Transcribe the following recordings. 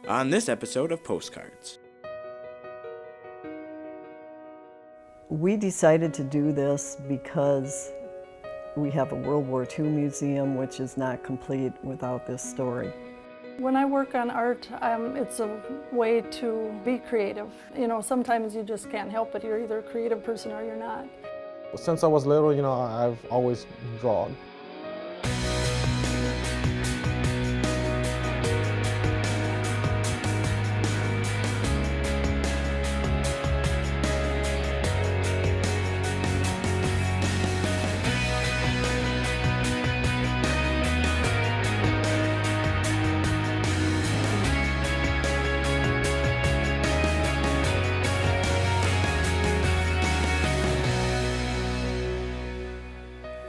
on this episode of Postcards. We decided to do this because we have a World War II museum, which is not complete without this story. When I work on art, it's a way to be creative. You know, sometimes you just can't help it. You're either a creative person or you're not. Since I was little, I've always drawn.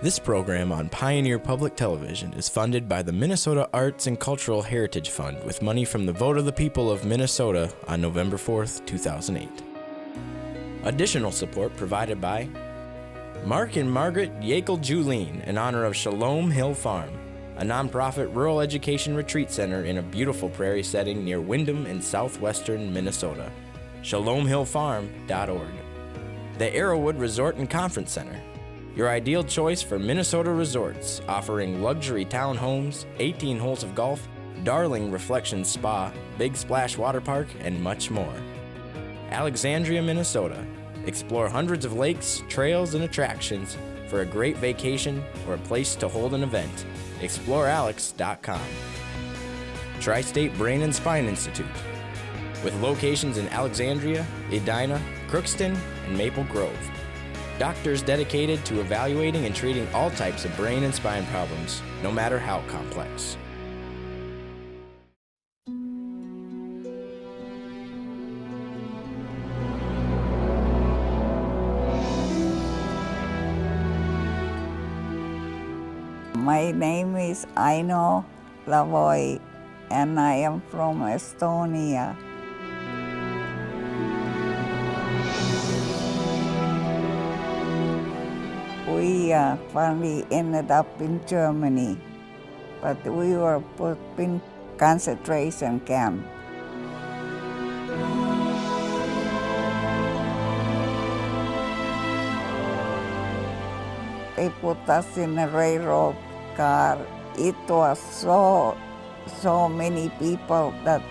This program on Pioneer Public Television is funded by the Minnesota Arts and Cultural Heritage Fund with money from the vote of the people of Minnesota on November 4th, 2008. Additional support provided by Mark and Margaret Yakel-Julien in honor of Shalom Hill Farm, a nonprofit rural education retreat center in a beautiful prairie setting near Windham in southwestern Minnesota. ShalomHillFarm.org. The Arrowwood Resort and Conference Center, your ideal choice for Minnesota resorts, offering luxury townhomes, 18 holes of golf, Darling Reflections Spa, Big Splash Water Park, and much more. Alexandria, Minnesota. Explore hundreds of lakes, trails, and attractions for a great vacation or a place to hold an event. ExploreAlex.com. Tri-State Brain and Spine Institute, with locations in Alexandria, Edina, Crookston, and Maple Grove. Doctors dedicated to evaluating and treating all types of brain and spine problems, no matter how complex. My name is Aino Lavoy, and I am from Estonia. We finally ended up in Germany, but we were put in concentration camp. They put us in a railroad car. It was so many people that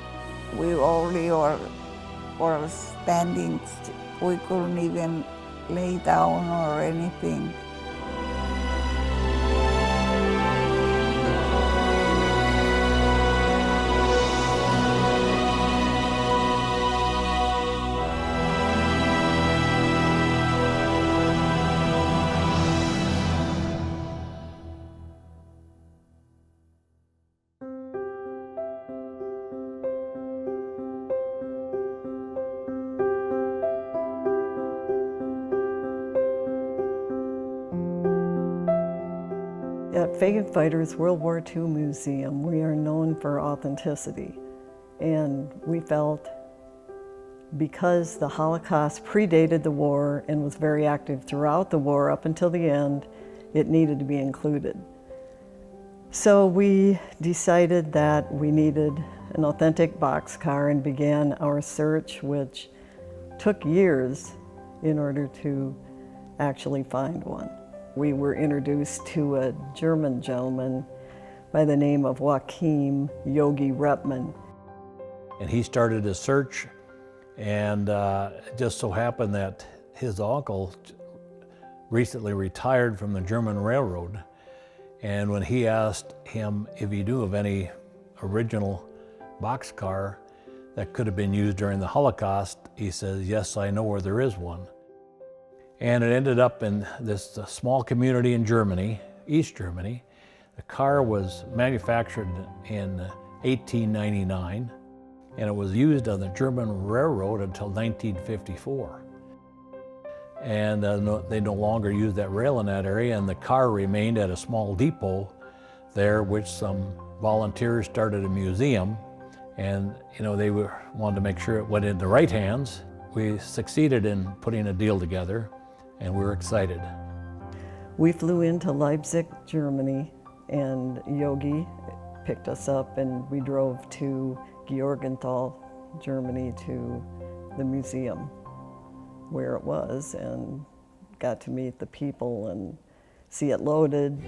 we only were standing. We couldn't even lay down or anything. At Fagan Fighters World War II Museum, we are known for authenticity, and we felt because the Holocaust predated the war and was very active throughout the war up until the end, it needed to be included. So we decided that we needed an authentic boxcar and began our search, which took years in order to actually find one. We were introduced to a German gentleman by the name of Joachim Yogi Repman. And he started a search, and it just so happened that his uncle recently retired from the German railroad. And when he asked him if he knew of any original boxcar that could have been used during the Holocaust, he says, "Yes, I know where there is one." And it ended up in this small community in Germany, East Germany. The car was manufactured in 1899, and it was used on the German railroad until 1954. And they no longer used that rail in that area, and the car remained at a small depot there, which some volunteers started a museum, and they wanted to make sure it went in the right hands. We succeeded in putting a deal together, and we were excited. We flew into Leipzig, Germany, and Yogi picked us up, and we drove to Georgenthal, Germany, to the museum where it was, and got to meet the people and see it loaded.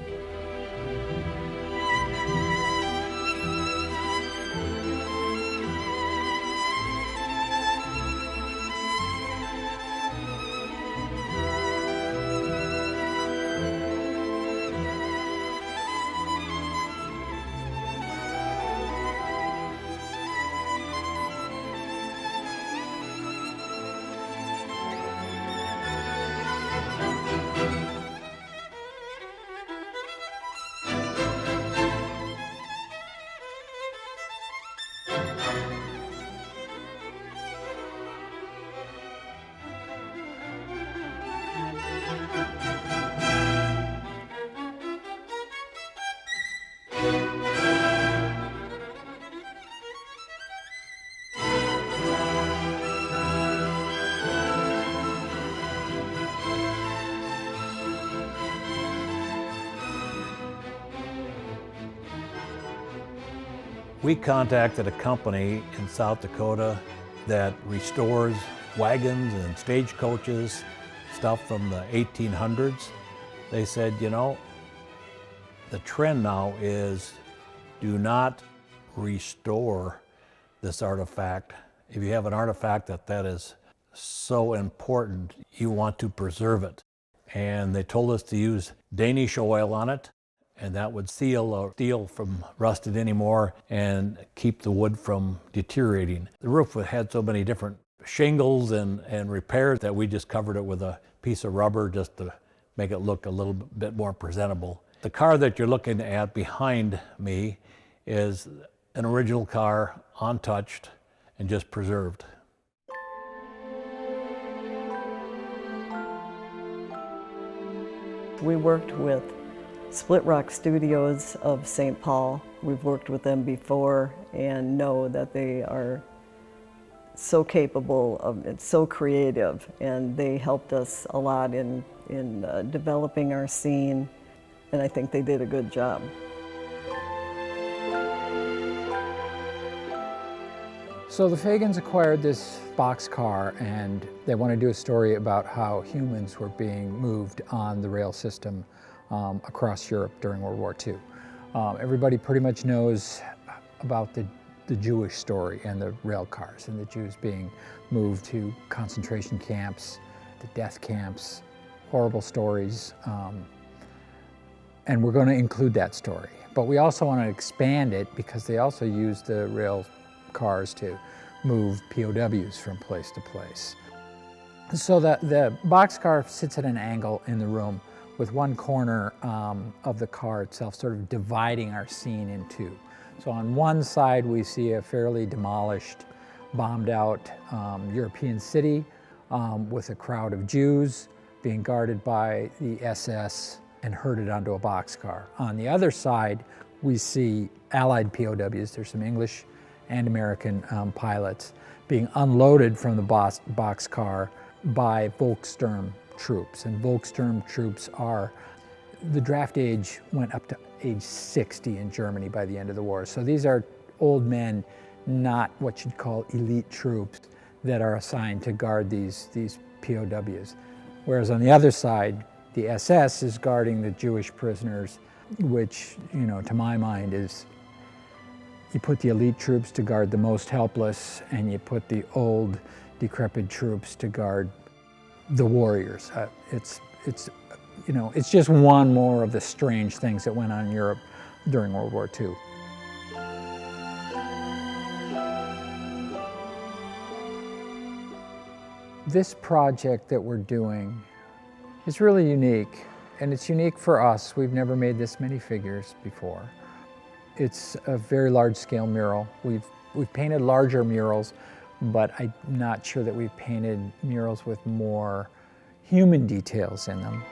We contacted a company in South Dakota that restores wagons and stagecoaches, stuff from the 1800s. They said, you know, the trend now is do not restore this artifact. If you have an artifact that is so important, you want to preserve it. And they told us to use Danish oil on it, and that would seal steel from rusted anymore and keep the wood from deteriorating. The roof had so many different shingles and repairs that we just covered it with a piece of rubber just to make it look a little bit more presentable. The car that you're looking at behind me is an original car, untouched and just preserved. We worked with Split Rock Studios of St. Paul. We've worked with them before and know that they are so capable of it, so creative, and they helped us a lot in developing our scene, and I think they did a good job. So the Fagans acquired this boxcar, and they want to do a story about how humans were being moved on the rail system across Europe during World War II. Everybody pretty much knows about the Jewish story and the rail cars and the Jews being moved to concentration camps, the death camps, horrible stories. And we're going to include that story. But we also want to expand it because they also use the rail cars to move POWs from place to place. So the boxcar sits at an angle in the room with one corner of the car itself sort of dividing our scene in two. So on one side we see a fairly demolished, bombed out European city with a crowd of Jews being guarded by the SS and herded onto a boxcar. On the other side we see Allied POWs, there's some English and American pilots being unloaded from the boxcar by Volkssturm troops. And Volkssturm troops are, the draft age went up to age 60 in Germany by the end of the war. So these are old men, not what you'd call elite troops that are assigned to guard these POWs. Whereas on the other side, the SS is guarding the Jewish prisoners, which, you know, to my mind is, you put the elite troops to guard the most helpless, and you put the old, decrepit troops to guard the warriors. It's just one more of the strange things that went on in Europe during World War II. This project that we're doing is really unique, and it's unique for us. We've never made this many figures before. It's a very large-scale mural. We've painted larger murals, but I'm not sure that we've painted murals with more human details in them.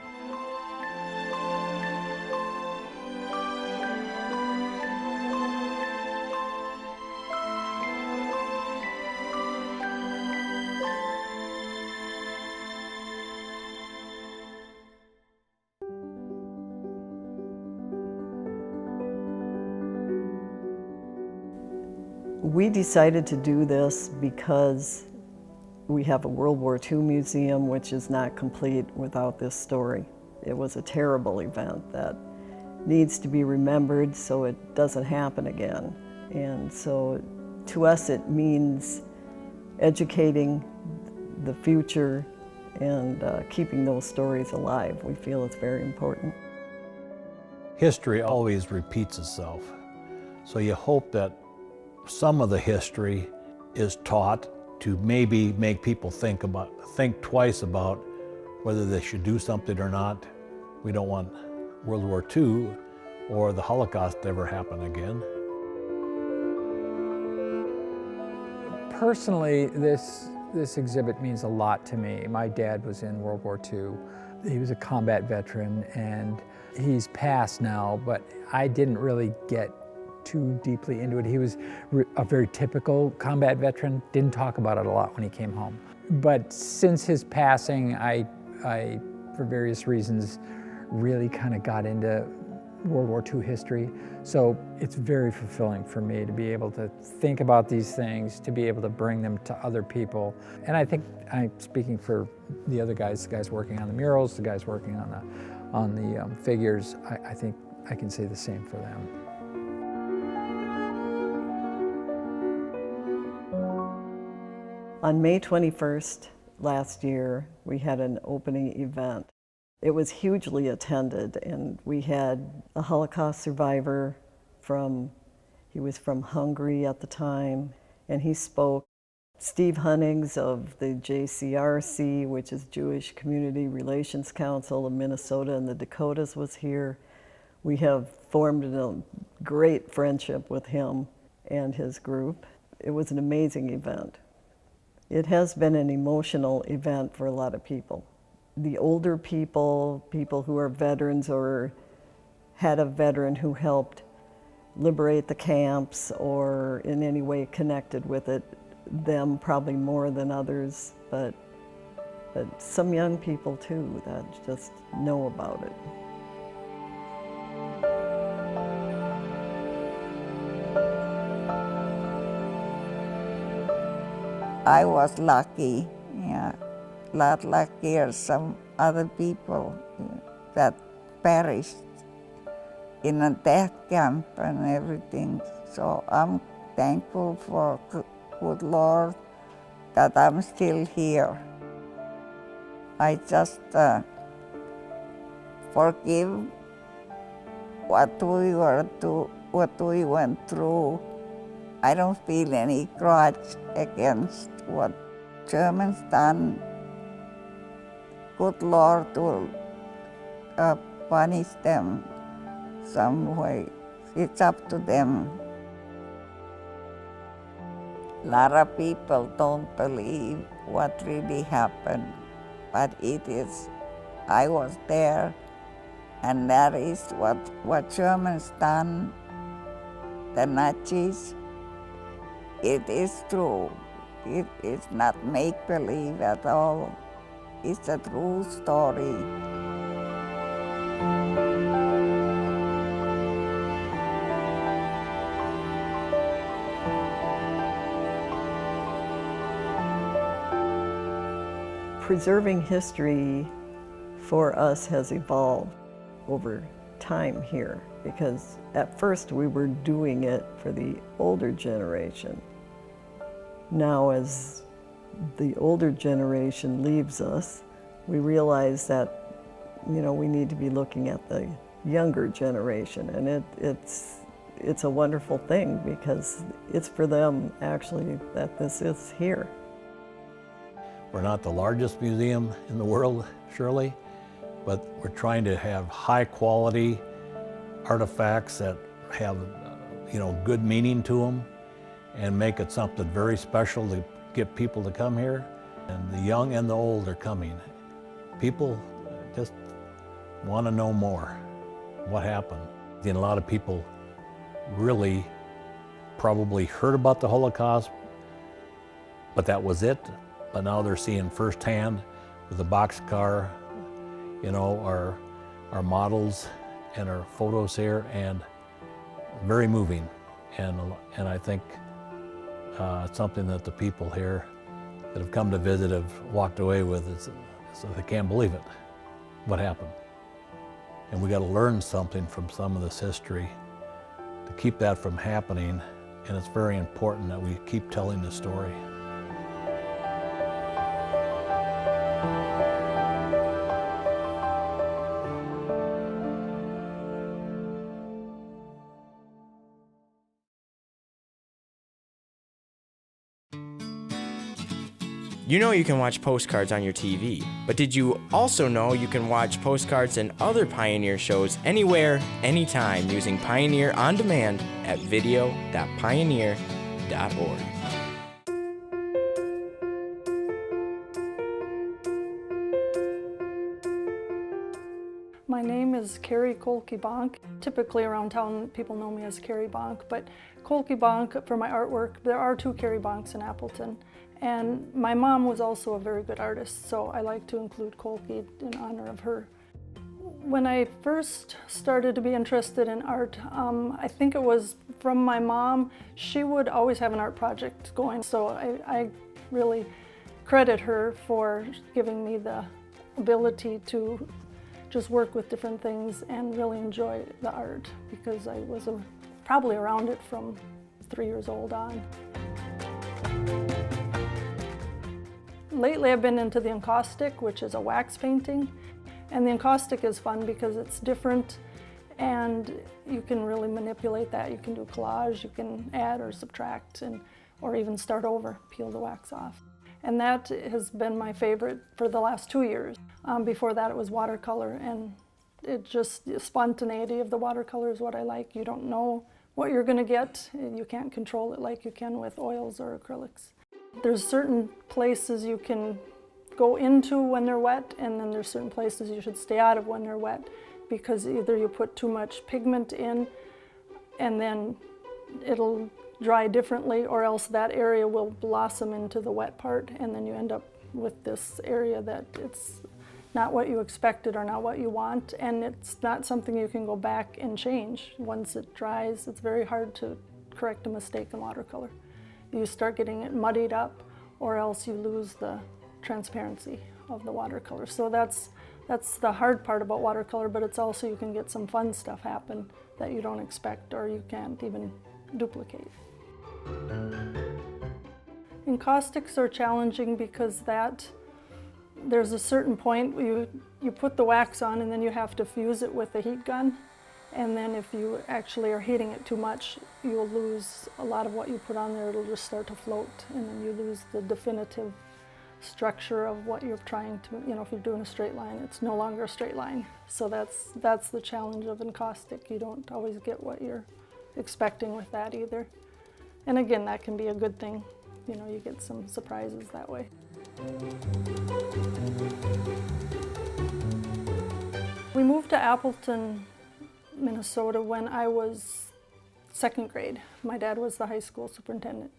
We decided to do this because we have a World War II museum, which is not complete without this story. It was a terrible event that needs to be remembered so it doesn't happen again. And so to us it means educating the future and keeping those stories alive. We feel it's very important. History always repeats itself. So you hope that some of the history is taught to maybe make people think twice about whether they should do something or not. We don't want World War II or the Holocaust to ever happen again. Personally, this exhibit means a lot to me. My dad was in World War II. He was a combat veteran, and he's passed now, but I didn't really get too deeply into it. He was a very typical combat veteran, didn't talk about it a lot when he came home. But since his passing, I for various reasons, really kind of got into World War II history. So it's very fulfilling for me to be able to think about these things, to be able to bring them to other people. And I think I'm speaking for the other guys, the guys working on the murals, the guys working on the figures, I think I can say the same for them. On May 21st last year, we had an opening event. It was hugely attended, and we had a Holocaust survivor he was from Hungary at the time, and he spoke. Steve Hunnings of the JCRC, which is Jewish Community Relations Council of Minnesota and the Dakotas, was here. We have formed a great friendship with him and his group. It was an amazing event. It has been an emotional event for a lot of people. The older people who are veterans or had a veteran who helped liberate the camps or in any way connected with it, them probably more than others, but some young people too that just know about it. I was lucky, yeah, a lot luckier some other people that perished in a death camp and everything. So I'm thankful for good Lord that I'm still here. I just forgive what we went through. I don't feel any grudge against what Germans done. Good Lord will punish them some way. It's up to them. A lot of people don't believe what really happened, but it is. I was there, and that is what Germans done, the Nazis. It is true. It is not make-believe at all. It's a true story. Preserving history for us has evolved over time here, because at first we were doing it for the older generation. Now, as the older generation leaves us, we realize that, we need to be looking at the younger generation, and it's a wonderful thing because it's for them actually that this is here. We're not the largest museum in the world, surely, but we're trying to have high quality artifacts that have, good meaning to them and make it something very special to get people to come here. And the young and the old are coming. People just want to know more what happened. And a lot of people really probably heard about the Holocaust, but that was it. But now they're seeing firsthand with the boxcar, our models and our photos here, and very moving. And I think It's something that the people here that have come to visit have walked away with, so they can't believe it, what happened. And we got to learn something from some of this history to keep that from happening, and it's very important that we keep telling the story. You know you can watch postcards on your TV, but did you also know you can watch postcards and other Pioneer shows anywhere, anytime using Pioneer On Demand at video.pioneer.org. My name is Carrie Kolke Bonk. Typically around town people know me as Carrie Bonk, but Kolke Bonk for my artwork, there are 2 Carrie Bonks in Appleton. And my mom was also a very good artist, so I like to include Kolke in honor of her. When I first started to be interested in art, I think it was from my mom. She would always have an art project going, so I really credit her for giving me the ability to just work with different things and really enjoy the art, because I was probably around it from 3 years old on. Lately I've been into the encaustic, which is a wax painting. And the encaustic is fun because it's different and you can really manipulate that. You can do collage, you can add or subtract, or even start over, peel the wax off. And that has been my favorite for the last 2 years. Before that it was watercolor, and the spontaneity of the watercolor is what I like. You don't know what you're going to get. You can't control it like you can with oils or acrylics. There's certain places you can go into when they're wet, and then there's certain places you should stay out of when they're wet, because either you put too much pigment in and then it'll dry differently, or else that area will blossom into the wet part, and then you end up with this area that it's not what you expected or not what you want, and it's not something you can go back and change. Once it dries, it's very hard to correct a mistake in watercolor. You start getting it muddied up, or else you lose the transparency of the watercolor. So that's the hard part about watercolor, but it's also you can get some fun stuff happen that you don't expect or you can't even duplicate. Encaustics are challenging because there's a certain point where you put the wax on and then you have to fuse it with the heat gun. And then if you actually are heating it too much, you'll lose a lot of what you put on there. It'll just start to float, and then you lose the definitive structure of what you're trying to, if you're doing a straight line, it's no longer a straight line. So that's the challenge of encaustic. You don't always get what you're expecting with that either. And again, that can be a good thing. You get some surprises that way. We moved to Appleton, Minnesota when I was 2nd grade. My dad was the high school superintendent.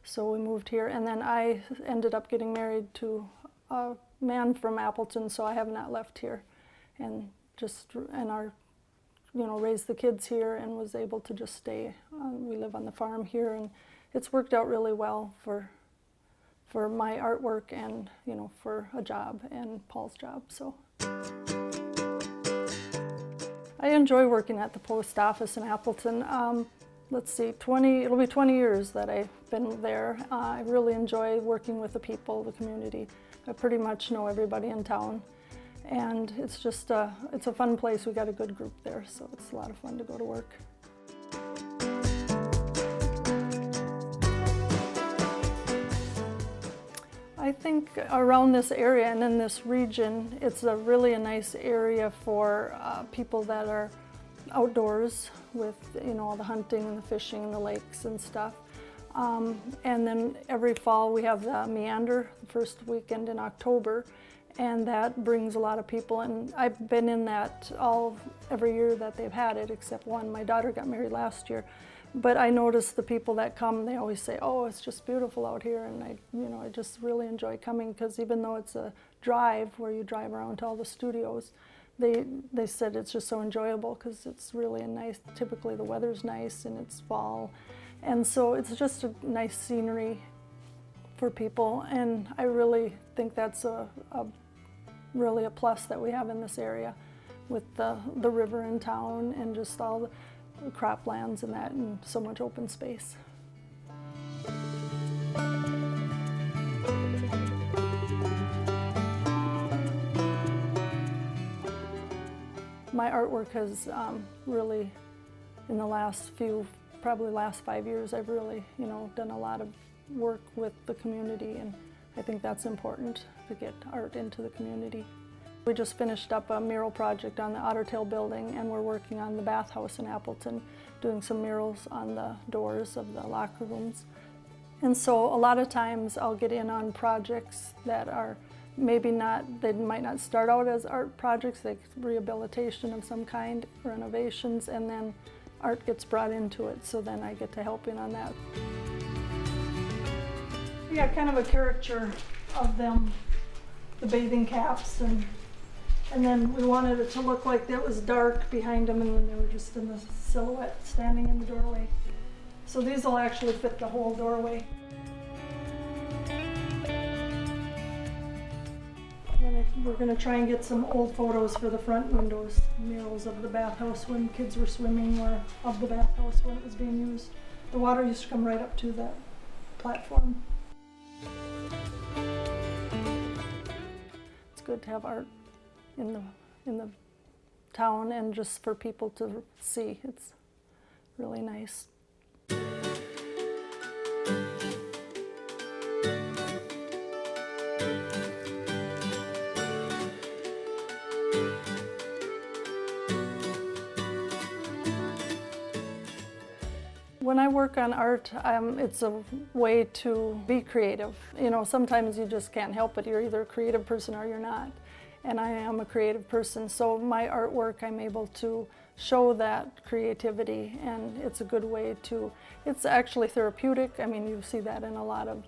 So we moved here, and then I ended up getting married to a man from Appleton, so I have not left here, and raised the kids here and was able to just stay. We live on the farm here, and it's worked out really well for my artwork and for a job and Paul's job. So I enjoy working at the post office in Appleton. Let's see, it'll be 20 years that I've been there. I really enjoy working with the people, the community. I pretty much know everybody in town. And it's just, it's a fun place. We got a good group there, so it's a lot of fun to go to work. I think around this area and in this region, it's really a nice area for people that are outdoors with all the hunting and the fishing and the lakes and stuff. And then every fall we have the Meander, the first weekend in October, and that brings a lot of people. And I've been in that every year that they've had it, except one. My daughter got married last year. But I notice the people that come, they always say, "Oh, it's just beautiful out here," and I just really enjoy coming, because even though it's a drive where you drive around to all the studios, they said it's just so enjoyable because it's really typically the weather's nice and it's fall, And so it's just a nice scenery for people, and I really think that's really a plus that we have in this area with the river in town and just all the croplands and that, and so much open space. My artwork has really, in the last probably last 5 years, I've really, done a lot of work with the community, and I think that's important to get art into the community. We just finished up a mural project on the Otter Tail building, and we're working on the bathhouse in Appleton, doing some murals on the doors of the locker rooms. And so a lot of times I'll get in on projects that are maybe they might not start out as art projects, like rehabilitation of some kind, renovations, and then art gets brought into it, so then I get to help in on that. Yeah, kind of a caricature of them, the bathing caps, and then we wanted it to look like it was dark behind them, and then they were just in the silhouette standing in the doorway. So these will actually fit the whole doorway. And we're going to try and get some old photos for the front windows, murals of the bathhouse when kids were swimming, or of the bathhouse when it was being used. The water used to come right up to that platform. It's good to have art in the town and just for people to see. It's really nice. When I work on art, it's a way to be creative. Sometimes you just can't help it. You're either a creative person or you're not. And I am a creative person, so my artwork, I'm able to show that creativity, and it's a good way to, it's actually therapeutic. I mean, you see that in a lot of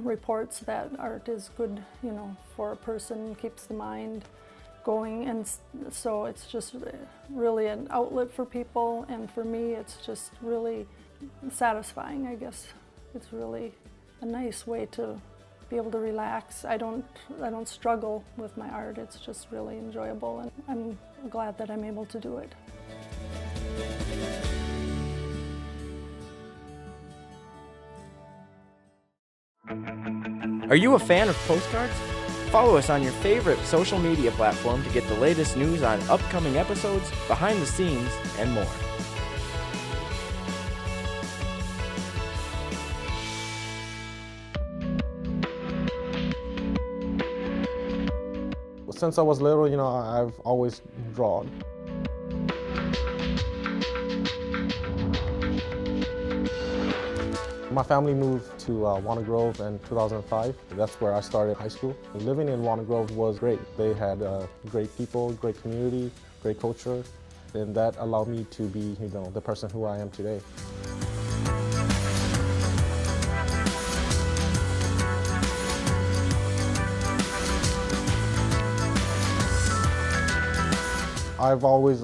reports that art is good, for a person, keeps the mind going, and so it's just really an outlet for people, and for me it's just really satisfying, I guess. It's really a nice way to be able to relax. I don't struggle with my art. It's just really enjoyable, and I'm glad that I'm able to do it. Are you a fan of postcards? Follow us on your favorite social media platform to get the latest news on upcoming episodes, behind the scenes, and more. Since I was little, I've always drawn. My family moved to Walnut Grove in 2005. That's where I started high school. Living in Walnut Grove was great. They had great people, great community, great culture, and that allowed me to be, the person who I am today. I've always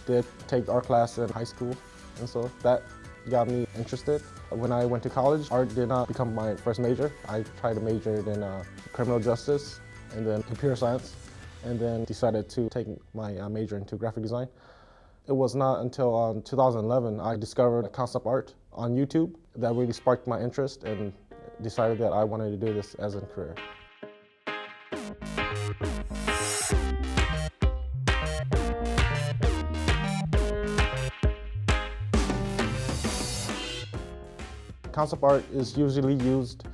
did take art class in high school, and so that got me interested. When I went to college, art did not become my first major. I tried to major in criminal justice and then computer science, and then decided to take my major into graphic design. It was not until 2011 I discovered concept art on YouTube that really sparked my interest, and decided that I wanted to do this as a career. Concept art is usually used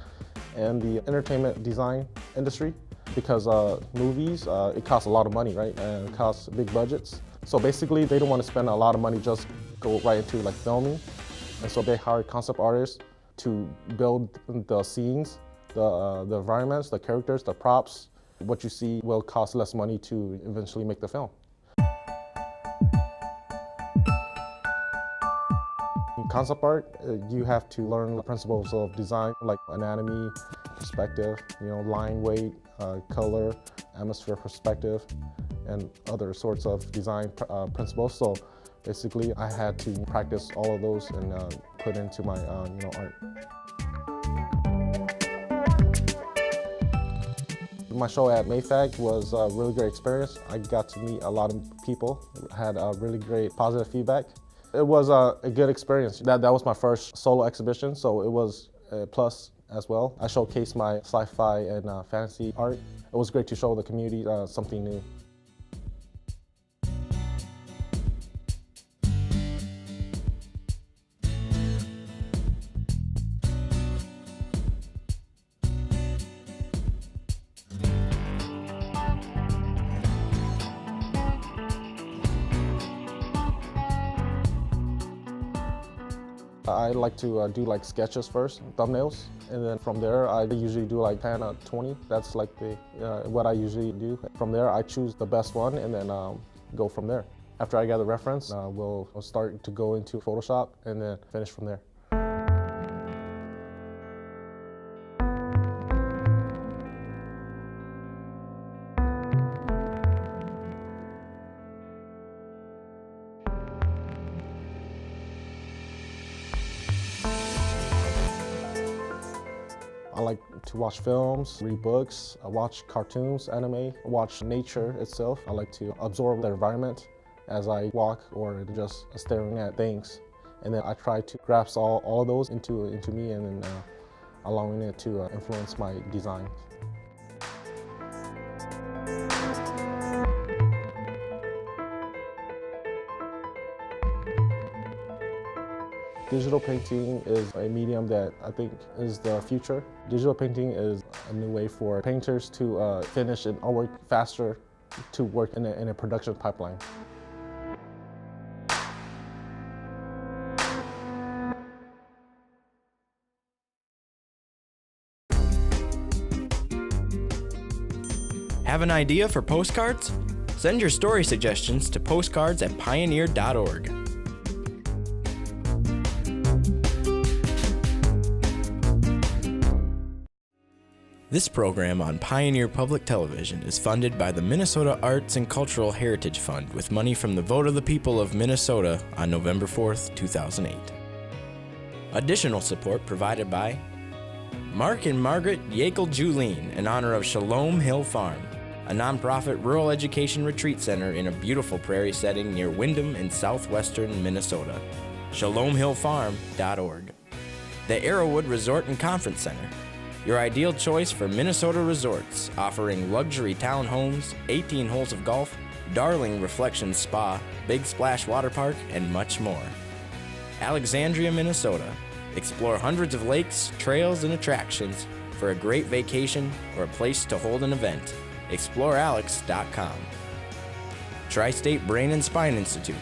in the entertainment design industry because movies, it costs a lot of money, right? And it costs big budgets. So basically, they don't want to spend a lot of money, just go right into like filming. And so they hire concept artists to build the scenes, the environments, the characters, the props. What you see will cost less money to eventually make the film. In concept art, you have to learn the principles of design, like anatomy, perspective, line weight, color, atmosphere perspective, and other sorts of design principles. So Basically, I had to practice all of those and put into my art. My show at Mayfag was a really great experience. I got to meet a lot of people, had a really great positive feedback. It was a good experience. That was my first solo exhibition, so it was a plus as well. I showcased my sci-fi and fantasy art. It was great to show the community something new. I like to do like sketches first, thumbnails, and then from there I usually do like 10 or 20. That's like the what I usually do. From there I choose the best one and then go from there. After I get the reference, we'll start to go into Photoshop and then finish from there. I like to watch films, read books, watch cartoons, anime, watch nature itself. I like to absorb the environment as I walk or just staring at things. And then I try to grasp all of those into me and then allowing it to influence my design. Digital painting is a medium that I think is the future. Digital painting is a new way for painters to finish an artwork faster, to work in a production pipeline. Have an idea for postcards? Send your story suggestions to postcards@pioneer.org. This program on Pioneer Public Television is funded by the Minnesota Arts and Cultural Heritage Fund with money from the vote of the people of Minnesota on November 4th, 2008. Additional support provided by Mark and Margaret Yakel-Julien in honor of Shalom Hill Farm, a nonprofit rural education retreat center in a beautiful prairie setting near Windham in southwestern Minnesota. ShalomHillFarm.org. The Arrowwood Resort and Conference Center, your ideal choice for Minnesota resorts, offering luxury townhomes, 18 holes of golf, Darling Reflections Spa, Big Splash Water Park, and much more. Alexandria, Minnesota. Explore hundreds of lakes, trails, and attractions for a great vacation or a place to hold an event. ExploreAlex.com. Tri-State Brain and Spine Institute,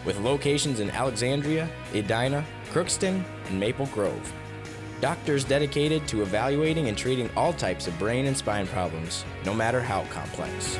with locations in Alexandria, Edina, Crookston, and Maple Grove. Doctors dedicated to evaluating and treating all types of brain and spine problems, no matter how complex.